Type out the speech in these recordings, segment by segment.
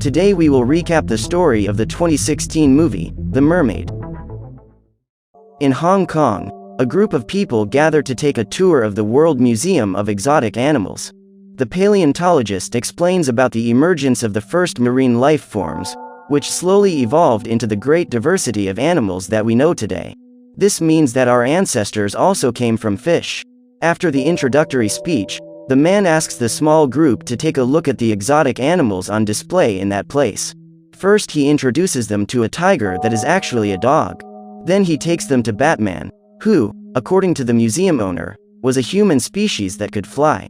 Today we will recap the story of the 2016 movie, The Mermaid. In Hong Kong, a group of people gather to take a tour of the World Museum of Exotic Animals. The paleontologist explains about the emergence of the first marine life forms, which slowly evolved into the great diversity of animals that we know today. This means that our ancestors also came from fish. After the introductory speech, the man asks the small group to take a look at the exotic animals on display in that place. First he introduces them to a tiger that is actually a dog. Then he takes them to Batman, who, according to the museum owner, was a human species that could fly.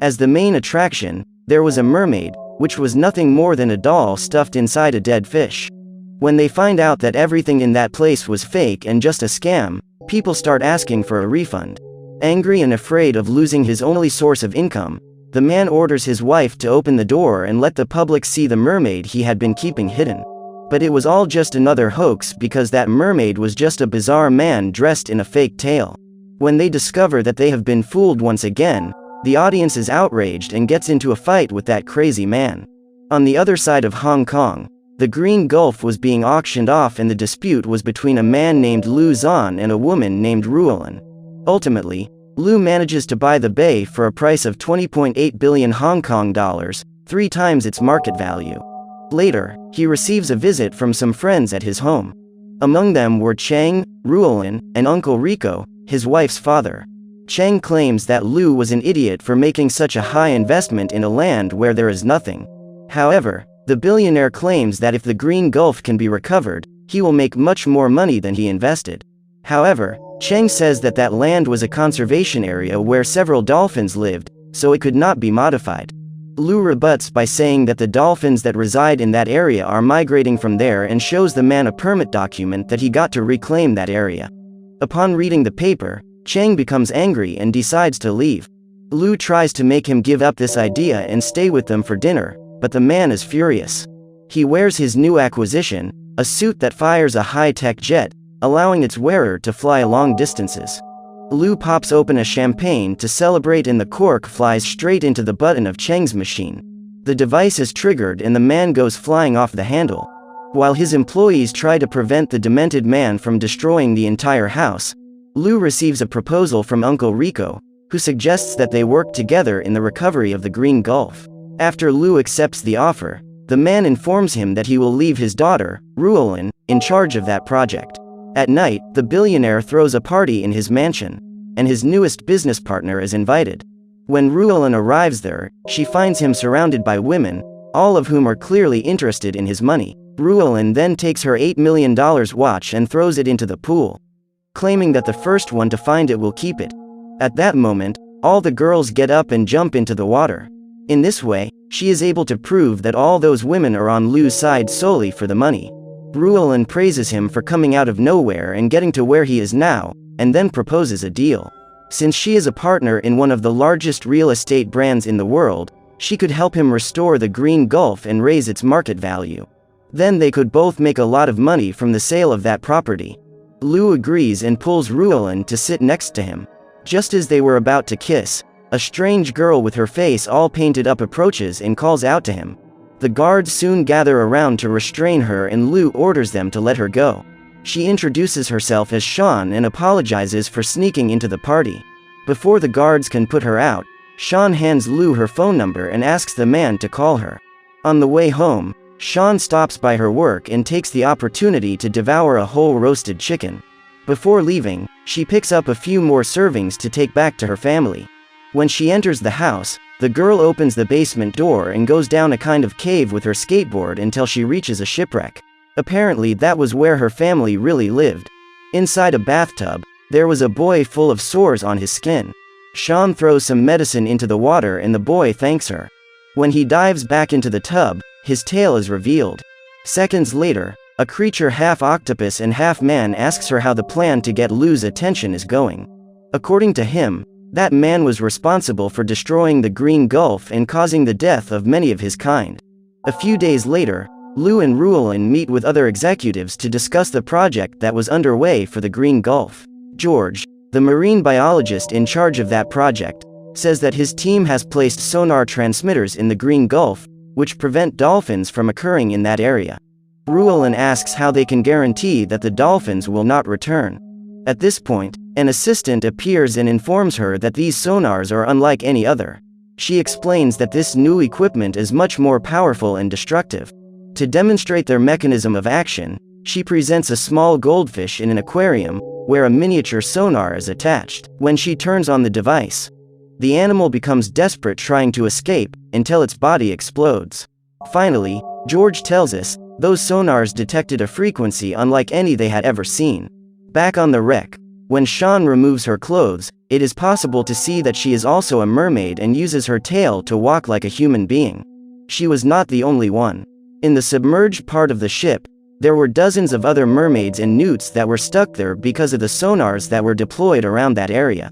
As the main attraction, there was a mermaid, which was nothing more than a doll stuffed inside a dead fish. When they find out that everything in that place was fake and just a scam, people start asking for a refund. Angry and afraid of losing his only source of income, the man orders his wife to open the door and let the public see the mermaid he had been keeping hidden. But it was all just another hoax because that mermaid was just a bizarre man dressed in a fake tail. When they discover that they have been fooled once again, the audience is outraged and gets into a fight with that crazy man. On the other side of Hong Kong, the Green Gulf was being auctioned off and the dispute was between a man named Liu Xuan and a woman named Ruolan. Ultimately, Liu manages to buy the bay for a price of 20.8 billion Hong Kong dollars, 3 times its market value. Later, he receives a visit from some friends at his home. Among them were Chang, Ruolan, and Uncle Rico, his wife's father. Chang claims that Liu was an idiot for making such a high investment in a land where there is nothing. However, the billionaire claims that if the Green Gulf can be recovered, he will make much more money than he invested. However, Chang says that that land was a conservation area where several dolphins lived, so it could not be modified. Liu rebuts by saying that the dolphins that reside in that area are migrating from there and shows the man a permit document that he got to reclaim that area. Upon reading the paper, Chang becomes angry and decides to leave. Liu tries to make him give up this idea and stay with them for dinner, but the man is furious. He wears his new acquisition, a suit that fires a high-tech jet, allowing its wearer to fly long distances. Liu pops open a champagne to celebrate and the cork flies straight into the button of Chang's machine. The device is triggered and the man goes flying off the handle. While his employees try to prevent the demented man from destroying the entire house, Liu receives a proposal from Uncle Rico, who suggests that they work together in the recovery of the Green Gulf. After Liu accepts the offer, the man informs him that he will leave his daughter, Ruolan, in charge of that project. At night, the billionaire throws a party in his mansion, and his newest business partner is invited. When Ruolan arrives there, she finds him surrounded by women, all of whom are clearly interested in his money. Ruolan then takes her $8 million watch and throws it into the pool, claiming that the first one to find it will keep it. At that moment, all the girls get up and jump into the water. In this way, she is able to prove that all those women are on Liu's side solely for the money. Ruolan praises him for coming out of nowhere and getting to where he is now, and then proposes a deal. Since she is a partner in one of the largest real estate brands in the world, she could help him restore the Green Gulf and raise its market value. Then they could both make a lot of money from the sale of that property. Liu agrees and pulls Ruolan to sit next to him. Just as they were about to kiss, a strange girl with her face all painted up approaches and calls out to him. The guards soon gather around to restrain her and Liu orders them to let her go. She introduces herself as Shan and apologizes for sneaking into the party. Before the guards can put her out, Shan hands Liu her phone number and asks the man to call her. On the way home, Shan stops by her work and takes the opportunity to devour a whole roasted chicken. Before leaving, she picks up a few more servings to take back to her family. When she enters the house, the girl opens the basement door and goes down a kind of cave with her skateboard until she reaches a shipwreck. Apparently that was where her family really lived. Inside a bathtub, there was a boy full of sores on his skin. Shan throws some medicine into the water and the boy thanks her. When he dives back into the tub, his tail is revealed. Seconds later, a creature half octopus and half man asks her how the plan to get Liu's attention is going. According to him, that man was responsible for destroying the Green Gulf and causing the death of many of his kind. A few days later, Liu and Ruolan meet with other executives to discuss the project that was underway for the Green Gulf. George, the marine biologist in charge of that project, says that his team has placed sonar transmitters in the Green Gulf, which prevent dolphins from occurring in that area. Ruolan asks how they can guarantee that the dolphins will not return. At this point, an assistant appears and informs her that these sonars are unlike any other. She explains that this new equipment is much more powerful and destructive. To demonstrate their mechanism of action, she presents a small goldfish in an aquarium, where a miniature sonar is attached. When she turns on the device, the animal becomes desperate trying to escape, until its body explodes. Finally, George tells us, those sonars detected a frequency unlike any they had ever seen. Back on the wreck, when Shan removes her clothes, it is possible to see that she is also a mermaid and uses her tail to walk like a human being. She was not the only one. In the submerged part of the ship, there were dozens of other mermaids and newts that were stuck there because of the sonars that were deployed around that area.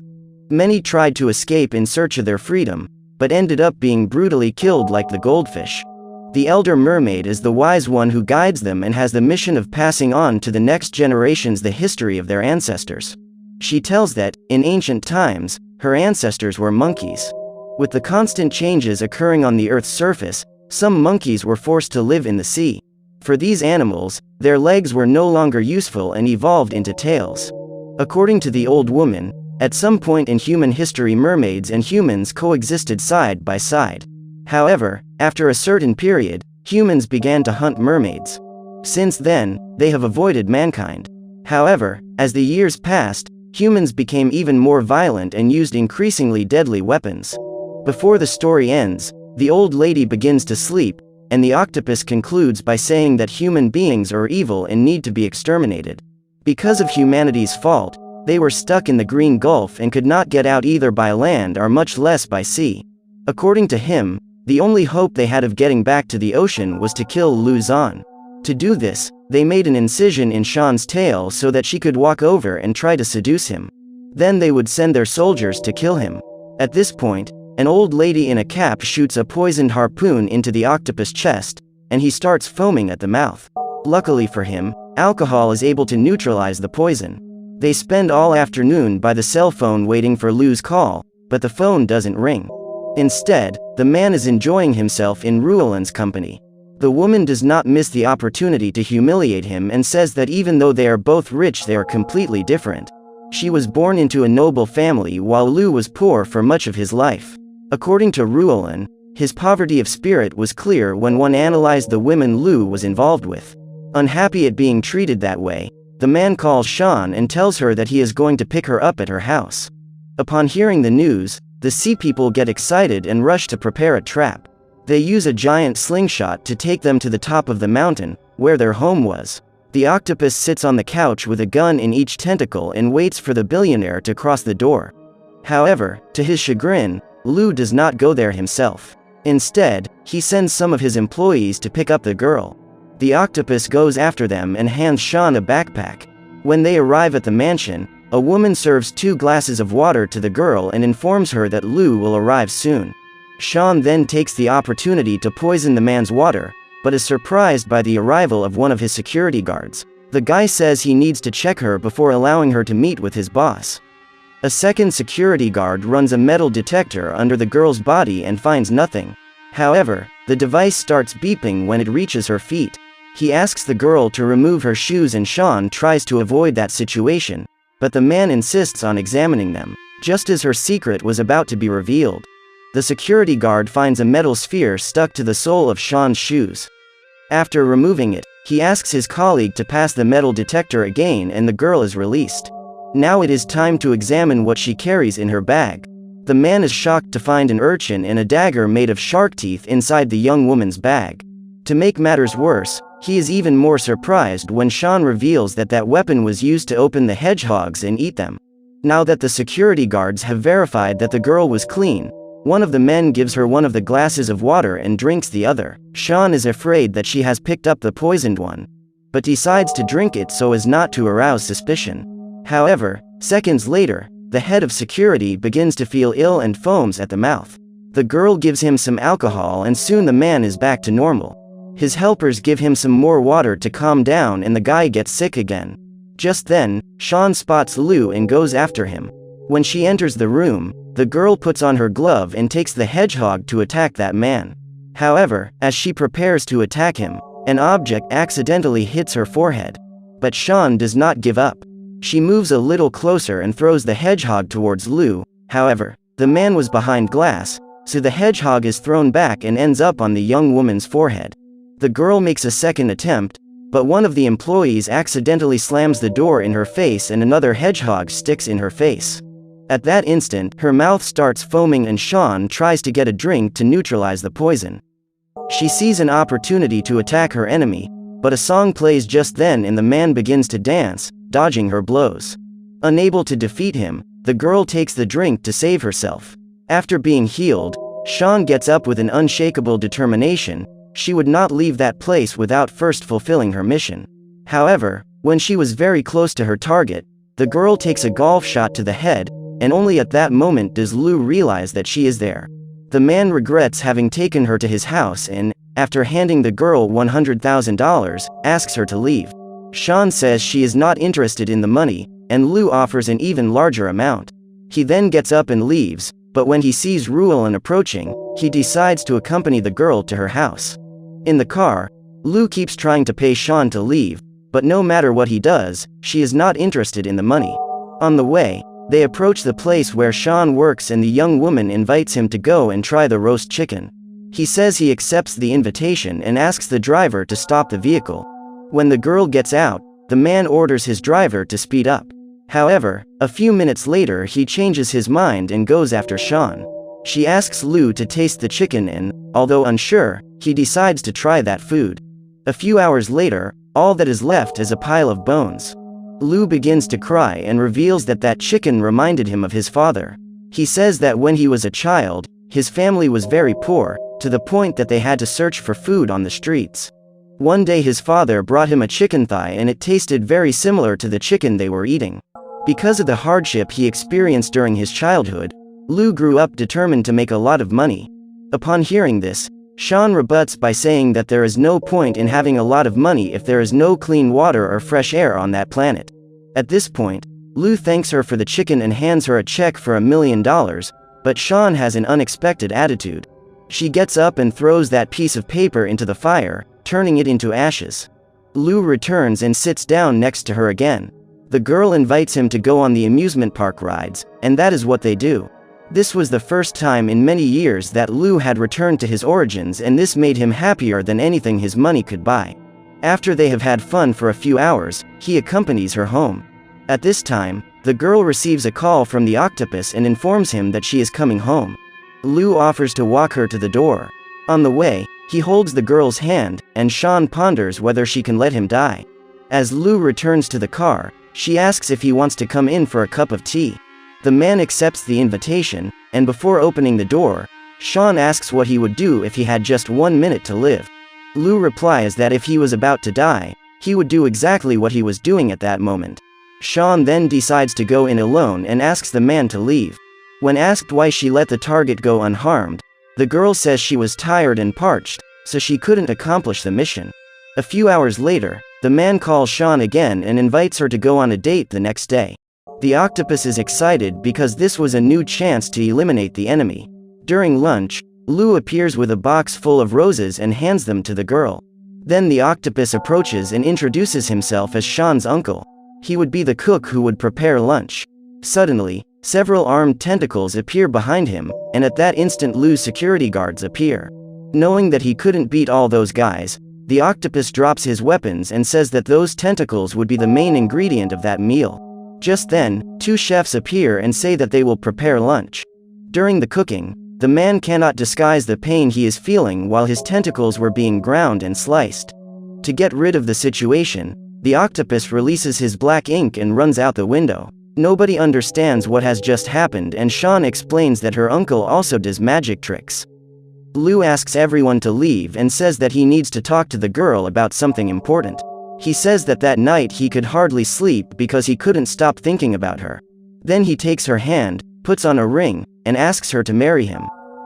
Many tried to escape in search of their freedom, but ended up being brutally killed like the goldfish. The elder mermaid is the wise one who guides them and has the mission of passing on to the next generations the history of their ancestors. She tells that, in ancient times, her ancestors were monkeys. With the constant changes occurring on the Earth's surface, some monkeys were forced to live in the sea. For these animals, their legs were no longer useful and evolved into tails. According to the old woman, at some point in human history mermaids and humans coexisted side by side. However, after a certain period, humans began to hunt mermaids. Since then, they have avoided mankind. However, as the years passed, humans became even more violent and used increasingly deadly weapons. Before the story ends, the old lady begins to sleep, and the octopus concludes by saying that human beings are evil and need to be exterminated. Because of humanity's fault, they were stuck in the Green Gulf and could not get out either by land or much less by sea. According to him, the only hope they had of getting back to the ocean was to kill Liu Xuan. To do this, they made an incision in Shan's tail so that she could walk over and try to seduce him. Then they would send their soldiers to kill him. At this point, an old lady in a cap shoots a poisoned harpoon into the octopus chest, and he starts foaming at the mouth. Luckily for him, alcohol is able to neutralize the poison. They spend all afternoon by the cell phone waiting for Liu's call, but the phone doesn't ring. Instead, the man is enjoying himself in Ruolan's company. The woman does not miss the opportunity to humiliate him and says that even though they are both rich they are completely different. She was born into a noble family while Liu was poor for much of his life. According to Ruolan, his poverty of spirit was clear when one analyzed the women Liu was involved with. Unhappy at being treated that way, the man calls Shan and tells her that he is going to pick her up at her house. Upon hearing the news, the sea people get excited and rush to prepare a trap. They use a giant slingshot to take them to the top of the mountain, where their home was. The octopus sits on the couch with a gun in each tentacle and waits for the billionaire to cross the door. However, to his chagrin, Liu does not go there himself. Instead, he sends some of his employees to pick up the girl. The octopus goes after them and hands Shan a backpack. When they arrive at the mansion, a woman serves 2 glasses of water to the girl and informs her that Liu will arrive soon. Shan then takes the opportunity to poison the man's water, but is surprised by the arrival of one of his security guards. The guy says he needs to check her before allowing her to meet with his boss. A second security guard runs a metal detector under the girl's body and finds nothing. However, the device starts beeping when it reaches her feet. He asks the girl to remove her shoes and Shan tries to avoid that situation, but the man insists on examining them, just as her secret was about to be revealed. The security guard finds a metal sphere stuck to the sole of Shan's shoes. After removing it, he asks his colleague to pass the metal detector again and the girl is released. Now it is time to examine what she carries in her bag. The man is shocked to find an urchin and a dagger made of shark teeth inside the young woman's bag. To make matters worse, he is even more surprised when Shan reveals that that weapon was used to open the hedgehogs and eat them. Now that the security guards have verified that the girl was clean, one of the men gives her one of the glasses of water and drinks the other. Shan is afraid that she has picked up the poisoned one, but decides to drink it so as not to arouse suspicion. However, seconds later, the head of security begins to feel ill and foams at the mouth. The girl gives him some alcohol and soon the man is back to normal. His helpers give him some more water to calm down and the guy gets sick again. Just then, Shan spots Liu and goes after him. When she enters the room, the girl puts on her glove and takes the hedgehog to attack that man. However, as she prepares to attack him, an object accidentally hits her forehead. But Shan does not give up. She moves a little closer and throws the hedgehog towards Liu. However, the man was behind glass, so the hedgehog is thrown back and ends up on the young woman's forehead. The girl makes a second attempt, but one of the employees accidentally slams the door in her face and another hedgehog sticks in her face. At that instant, her mouth starts foaming and Shan tries to get a drink to neutralize the poison. She sees an opportunity to attack her enemy, but a song plays just then and the man begins to dance, dodging her blows. Unable to defeat him, the girl takes the drink to save herself. After being healed, Shan gets up with an unshakable determination. She would not leave that place without first fulfilling her mission. However, when she was very close to her target, the girl takes a golf shot to the head, and only at that moment does Liu realize that she is there. The man regrets having taken her to his house and, after handing the girl $100,000, asks her to leave. Shan says she is not interested in the money, and Liu offers an even larger amount. He then gets up and leaves, but when he sees Ruolan approaching, he decides to accompany the girl to her house. In the car, Liu keeps trying to pay Shan to leave, but no matter what he does, she is not interested in the money. On the way, they approach the place where Shan works and the young woman invites him to go and try the roast chicken. He says he accepts the invitation and asks the driver to stop the vehicle. When the girl gets out, the man orders his driver to speed up. However, a few minutes later he changes his mind and goes after Shan. She asks Liu to taste the chicken and, although unsure, he decides to try that food. A few hours later, all that is left is a pile of bones. Liu begins to cry and reveals that that chicken reminded him of his father. He says that when he was a child, his family was very poor, to the point that they had to search for food on the streets. One day his father brought him a chicken thigh and it tasted very similar to the chicken they were eating. Because of the hardship he experienced during his childhood, Liu grew up determined to make a lot of money. Upon hearing this, Shan rebuts by saying that there is no point in having a lot of money if there is no clean water or fresh air on that planet. At this point, Liu thanks her for the chicken and hands her a check for $1 million, but Shan has an unexpected attitude. She gets up and throws that piece of paper into the fire, turning it into ashes. Liu returns and sits down next to her again. The girl invites him to go on the amusement park rides, and that is what they do. This was the first time in many years that Liu had returned to his origins, and this made him happier than anything his money could buy. After they have had fun for a few hours, he accompanies her home. At this time, the girl receives a call from the octopus and informs him that she is coming home. Liu offers to walk her to the door. On the way, he holds the girl's hand, and Shan ponders whether she can let him die. As Liu returns to the car, she asks if he wants to come in for a cup of tea. The man accepts the invitation, and before opening the door, Shan asks what he would do if he had just 1 minute to live. Liu replies that if he was about to die, he would do exactly what he was doing at that moment. Shan then decides to go in alone and asks the man to leave. When asked why she let the target go unharmed, the girl says she was tired and parched, so she couldn't accomplish the mission. A few hours later, the man calls Shan again and invites her to go on a date the next day. The octopus is excited because this was a new chance to eliminate the enemy. During lunch, Liu appears with a box full of roses and hands them to the girl. Then the octopus approaches and introduces himself as Shan's uncle. He would be the cook who would prepare lunch. Suddenly, several armed tentacles appear behind him, and at that instant Liu's security guards appear. Knowing that he couldn't beat all those guys, the octopus drops his weapons and says that those tentacles would be the main ingredient of that meal. Just then, 2 chefs appear and say that they will prepare lunch. During the cooking, the man cannot disguise the pain he is feeling while his tentacles were being ground and sliced. To get rid of the situation, the octopus releases his black ink and runs out the window. Nobody understands what has just happened, and Shan explains that her uncle also does magic tricks. Liu asks everyone to leave and says that he needs to talk to the girl about something important. He says that that night he could hardly sleep because he couldn't stop thinking about her. Then he takes her hand, puts on a ring, and asks her to marry him.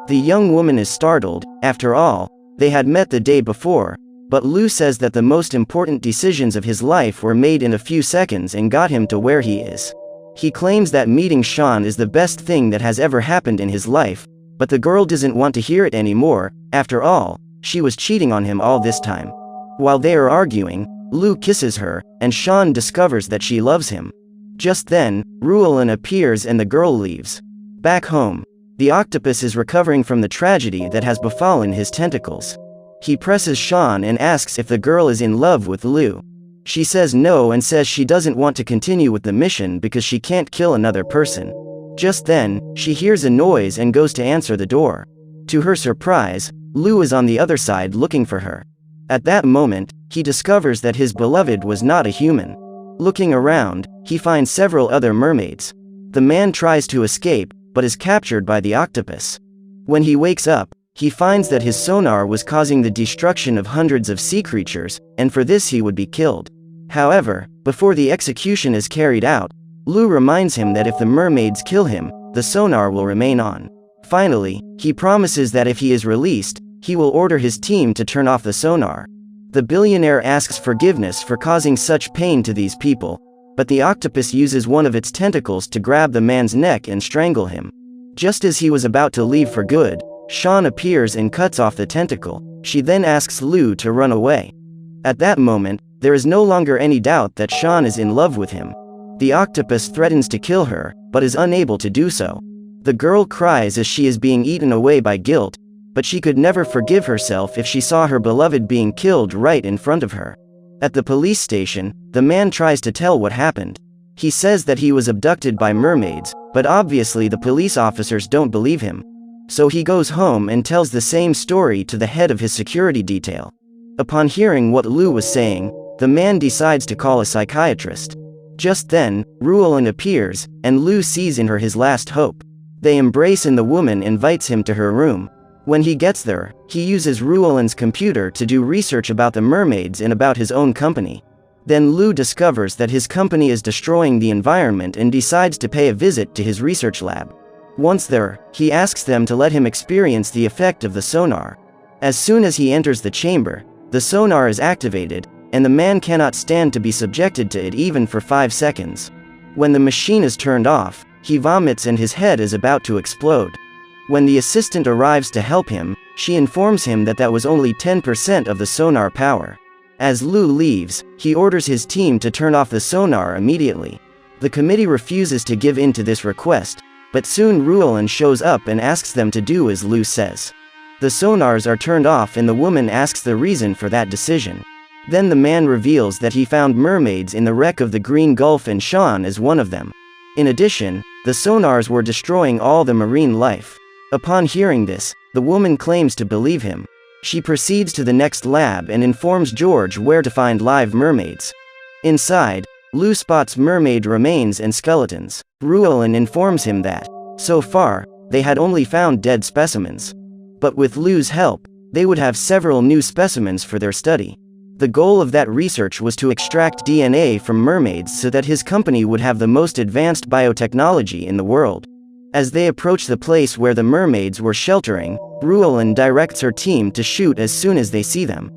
The young woman is startled. After all, they had met the day before, but Liu says that the most important decisions of his life were made in a few seconds and got him to where he is. He claims that meeting Shan is the best thing that has ever happened in his life, But the girl doesn't want to hear it anymore. After all, she was cheating on him all this time. While they are arguing, Liu kisses her, and Shan discovers that she loves him. Just then, Ruolan appears and the girl leaves. Back home, the octopus is recovering from the tragedy that has befallen his tentacles. He presses Shan and asks if the girl is in love with Liu. She says no and says she doesn't want to continue with the mission because she can't kill another person. Just then, she hears a noise and goes to answer the door. To her surprise, Liu is on the other side looking for her. At that moment, he discovers that his beloved was not a human. Looking around, he finds several other mermaids. The man tries to escape, but is captured by the octopus. When he wakes up, he finds that his sonar was causing the destruction of hundreds of sea creatures, and for this he would be killed. However, before the execution is carried out, Liu reminds him that if the mermaids kill him, the sonar will remain on. Finally, he promises that if he is released, he will order his team to turn off the sonar. The billionaire asks forgiveness for causing such pain to these people, but the octopus uses one of its tentacles to grab the man's neck and strangle him. Just as he was about to leave for good, Shan appears and cuts off the tentacle. She then asks Liu to run away. At that moment, there is no longer any doubt that Shan is in love with him. The octopus threatens to kill her, but is unable to do so. The girl cries as she is being eaten away by guilt, but she could never forgive herself if she saw her beloved being killed right in front of her. At the police station, the man tries to tell what happened. He says that he was abducted by mermaids, but obviously the police officers don't believe him. So he goes home and tells the same story to the head of his security detail. Upon hearing what Liu was saying, the man decides to call a psychiatrist. Just then, Ruolan appears, and Liu sees in her his last hope. They embrace and the woman invites him to her room. When he gets there, he uses Ruolan's computer to do research about the mermaids and about his own company. Then Liu discovers that his company is destroying the environment and decides to pay a visit to his research lab. Once there, he asks them to let him experience the effect of the sonar. As soon as he enters the chamber, the sonar is activated, and the man cannot stand to be subjected to it even for 5 seconds. When the machine is turned off, he vomits and his head is about to explode. When the assistant arrives to help him, she informs him that that was only 10% of the sonar power. As Liu leaves, he orders his team to turn off the sonar immediately. The committee refuses to give in to this request, but soon Ruolan shows up and asks them to do as Liu says. The sonars are turned off and the woman asks the reason for that decision. Then the man reveals that he found mermaids in the wreck of the Green Gulf and Shan is one of them. In addition, the sonars were destroying all the marine life. Upon hearing this, the woman claims to believe him. She proceeds to the next lab and informs George where to find live mermaids. Inside, Liu spots mermaid remains and skeletons. Ruolan informs him that, so far, they had only found dead specimens. But with Liu's help, they would have several new specimens for their study. The goal of that research was to extract DNA from mermaids so that his company would have the most advanced biotechnology in the world. As they approach the place where the mermaids were sheltering, Ruolan directs her team to shoot as soon as they see them.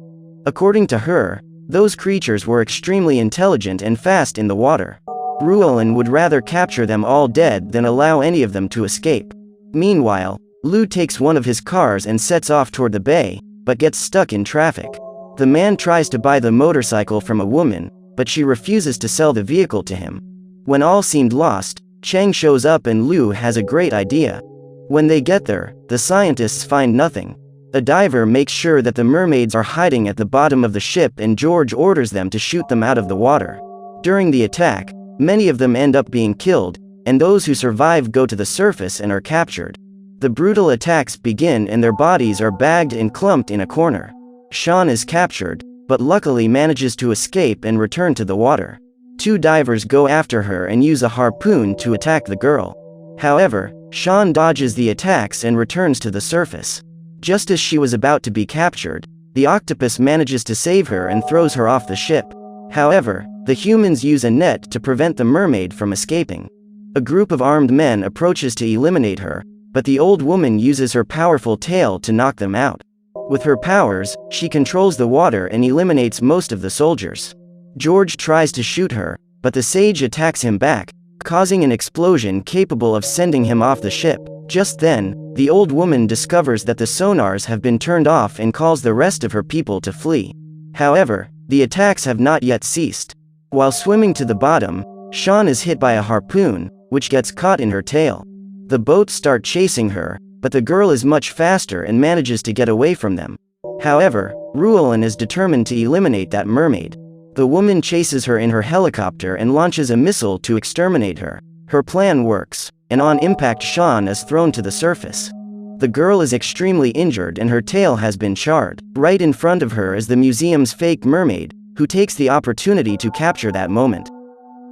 According to her, those creatures were extremely intelligent and fast in the water. Ruolan would rather capture them all dead than allow any of them to escape. Meanwhile, Liu takes one of his cars and sets off toward the bay, but gets stuck in traffic. The man tries to buy the motorcycle from a woman, but she refuses to sell the vehicle to him. When all seemed lost, Cheng shows up and Liu has a great idea. When they get there, the scientists find nothing. A diver makes sure that the mermaids are hiding at the bottom of the ship and George orders them to shoot them out of the water. During the attack, many of them end up being killed, and those who survive go to the surface and are captured. The brutal attacks begin and their bodies are bagged and clumped in a corner. Shan is captured, but luckily manages to escape and return to the water. 2 divers go after her and use a harpoon to attack the girl. However, Shan dodges the attacks and returns to the surface. Just as she was about to be captured, the octopus manages to save her and throws her off the ship. However, the humans use a net to prevent the mermaid from escaping. A group of armed men approaches to eliminate her, but the old woman uses her powerful tail to knock them out. With her powers, she controls the water and eliminates most of the soldiers. George tries to shoot her, but the sage attacks him back, causing an explosion capable of sending him off the ship. Just then, the old woman discovers that the sonars have been turned off and calls the rest of her people to flee. However, the attacks have not yet ceased. While swimming to the bottom, Shan is hit by a harpoon, which gets caught in her tail. The boats start chasing her, but the girl is much faster and manages to get away from them. However, Ruolan is determined to eliminate that mermaid. The woman chases her in her helicopter and launches a missile to exterminate her. Her plan works, and on impact Shan is thrown to the surface. The girl is extremely injured and her tail has been charred. Right in front of her is the museum's fake mermaid, who takes the opportunity to capture that moment.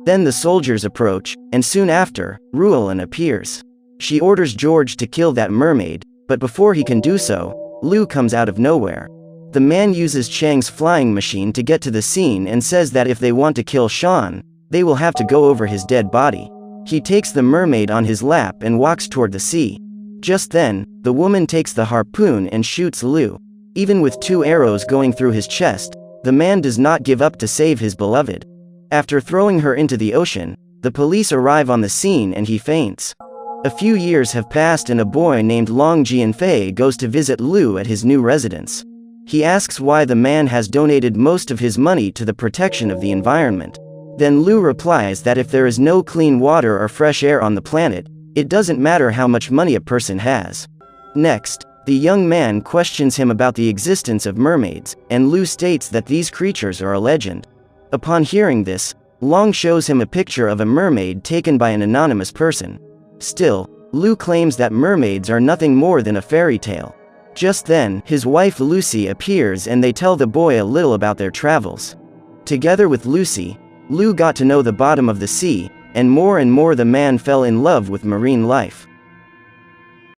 Then the soldiers approach, and soon after, Ruolan appears. She orders George to kill that mermaid, but before he can do so, Liu comes out of nowhere. The man uses Chang's flying machine to get to the scene and says that if they want to kill Shan, they will have to go over his dead body. He takes the mermaid on his lap and walks toward the sea. Just then, the woman takes the harpoon and shoots Liu. Even with 2 arrows going through his chest, the man does not give up to save his beloved. After throwing her into the ocean, the police arrive on the scene and he faints. A few years have passed and a boy named Long Jianfei goes to visit Liu at his new residence. He asks why the man has donated most of his money to the protection of the environment. Then Liu replies that if there is no clean water or fresh air on the planet, it doesn't matter how much money a person has. Next, the young man questions him about the existence of mermaids, and Liu states that these creatures are a legend. Upon hearing this, Long shows him a picture of a mermaid taken by an anonymous person. Still, Liu claims that mermaids are nothing more than a fairy tale. Just then, his wife Lucy appears and they tell the boy a little about their travels. Together with Lucy, Liu got to know the bottom of the sea, and more the man fell in love with marine life.